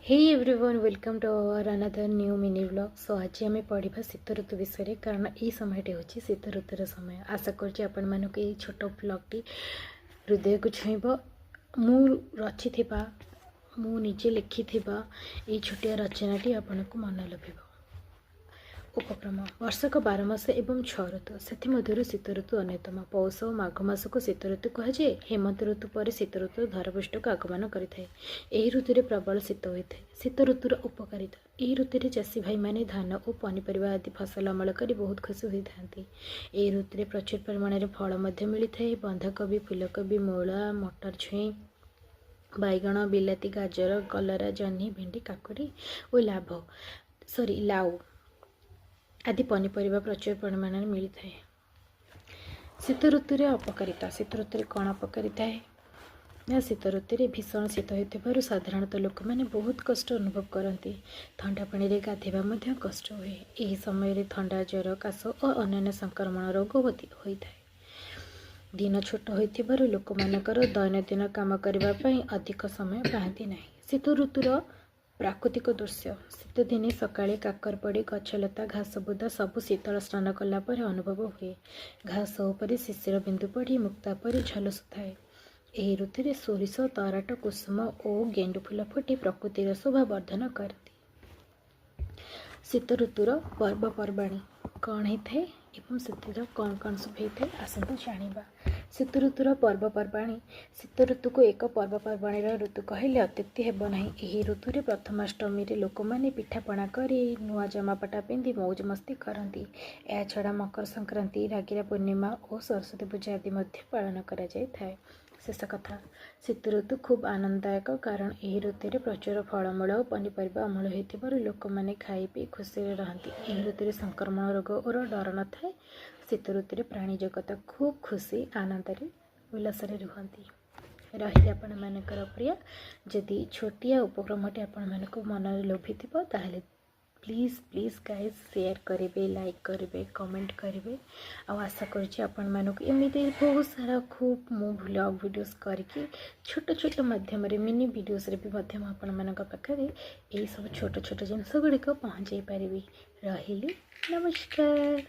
Hey everyone welcome to our another new mini vlog. So आज आम पढ़ा शीत ऋतु विषय कारण ये समय हूँ शीत ऋतुर समय। आशा कर छोट ब्लॉगटी हृदय को छुईब। मु रचि मु निजे लिखि ये छोटिया रचनाटी आपण को मन लभिब। उपक्रम वर्षक 12 मास एवं 6 ऋतु से शीत ऋतु अन्यतम। पौष और माघ मास को शीत ऋतु कहुए। हेमंत ऋतु पर शीत ऋतु धरपृष्ठ को आगमन करें। यही ऋतु प्रबल शीत होता है। शीत ऋतुर उपकारिता यही ऋतु चाषी भाई मैंने धान और पनीपरिया आदि फसल अमल कर बहुत खुशी होता है। यही ऋतु प्रचुर परिमाण में फल मिलता है। बंधाकोबी, फुलकोबी, मूला, मटर, छुई, बैगण, बिलाती, गाजर, कलरा, जह्नी, भेंडी, काकुड़ी और लाउ आदि पनीपरिया प्रचुर परिमाण में मिलता है। शीत ऋतु अपकारिता शीत ऋतु कौन अपकारिता है? शीत ऋतु भीषण शीत हो साधारणतः लोक मैंने बहुत कष्ट अनुभव करती। ठंडा पानी रे गाधेबा कष्ट हुए। यही समय ठंडा, ज्वर, काश और अन्य संक्रमण रोग होता है। दिन छोट हो लोक मानकर दैनंदिन काम करने अधिक समय पाती ना। शीत ऋतुर प्राकृतिक दृश्य शीत दिने सकाळे काकर पड़ी गछलता घास बुदा सबु शीतल स्नान कलापर अनुभव हुए। घास उपर शिशिर बिंदु पड़ी मुक्ता परी झलसुए। यही ऋतु सोरिष, तराट, कुसुम और गेंडु फूल फुटी प्रकृतिर शोभा वर्धन करती। शीत ऋतुर पर्वपर्वाणी कौन होता है एवं से कौन कौन सब होता है आसतु जाना। शीत ऋतुर पर्वपर्वाणी शीत ऋतु को एक पर्वपर्वाणी ऋतु कहले अत्युक्ति हेब नहीं। यही ऋतु प्रथमाष्टमी लोक मैंने पिठापणा कर नुआ जमापटा पिंधि मौज मस्ती करती। या छड़ा मकर संक्रांति, रागिरा पूर्णिमा और सरस्वती पूजा आदि पालन करा जाए। शेष कथा शीत ऋतु खूब आनंददायक कारण यही ऋतु प्रचुर फलमूल और पनीपरिया अमल हो लोक मैंने खाई पी खुशी रहती। यही ऋतु संक्रमण रोग और डर न था। शीत ऋतु प्राणी जगत खूब खुशी आनंद उल्लास रुहति। रही आपण मानकर प्रिय जदि छोटिया उपक्रमटे आपण मानक मन लोभी ताहले प्लीज प्लीज गाइज शेयर करेंगे, लाइक करेंगे, कमेंट करेंगे। आशा करमती बहुत सारा खूब मु व्लॉग वीडियोस करके छोट छोट मध्यम मिनी वीडियोस रे भी पाखे यही सब छोट छोट जिनस गुड़िक पहुँचे पारि। रही नमस्कार।